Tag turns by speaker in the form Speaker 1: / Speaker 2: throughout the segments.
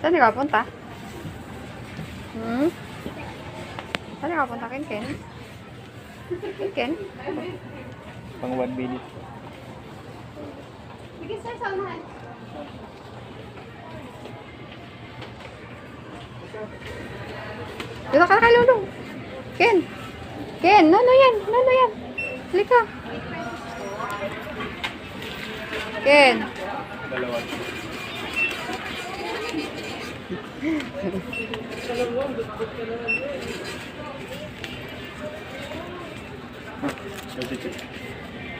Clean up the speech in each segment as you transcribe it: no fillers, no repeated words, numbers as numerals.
Speaker 1: Saan ka punta? Saan ka punta, Ken? Ken?
Speaker 2: Pang 1 minute.
Speaker 3: Sige, sir, sa unahan.
Speaker 1: Dito ka na kay Lolo. Ken! Ken! Nono yan! Nono yan! Halika! Ken!
Speaker 2: Dalawa.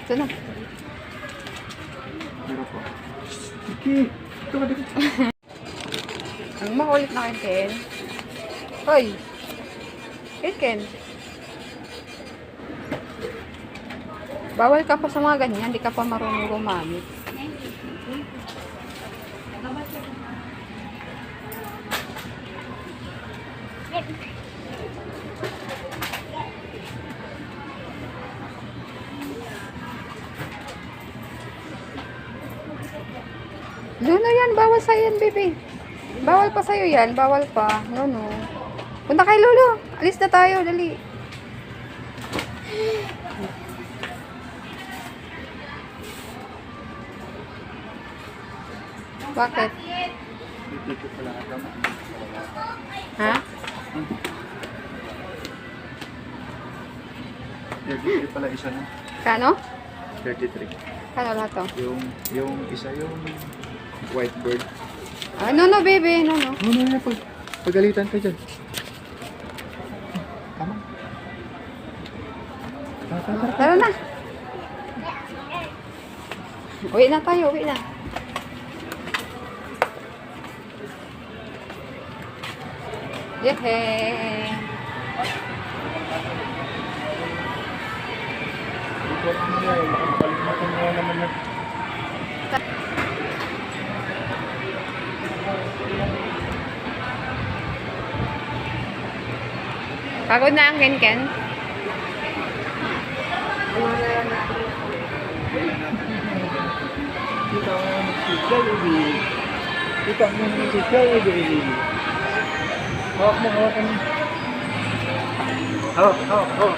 Speaker 1: Ito na.
Speaker 2: Meron po. Sige. Ito ka dito.
Speaker 1: Ang makulit na kay Ken. Hoy! Ken! Bawal ka pa sa mga ganyan. Hindi ka pa marunong gumamit. Luno yan. Bawal sa'yo yan, baby. Bawal pa sa'yo yan. Bawal pa. No. Punta kay Lolo. Alis na tayo. Dali. Bakit?
Speaker 2: Dito pala ka mo.
Speaker 1: Ha?
Speaker 2: 33 pala isa na.
Speaker 1: Kano?
Speaker 2: 33.
Speaker 1: Kano lahat to?
Speaker 2: Yung isa yung white bird.
Speaker 1: Ah, no, baby. No.
Speaker 2: No, pagalitan ka dyan. Tama.
Speaker 1: Tara na. Uwi na tayo. Uwi na. Yehey!
Speaker 2: Makakalimutan mo naman na.
Speaker 1: Pagod na ang Ken.
Speaker 2: Kita mo naman si Jollibee. Kita mo naman si Jollibee. Hawak mo. Hawak.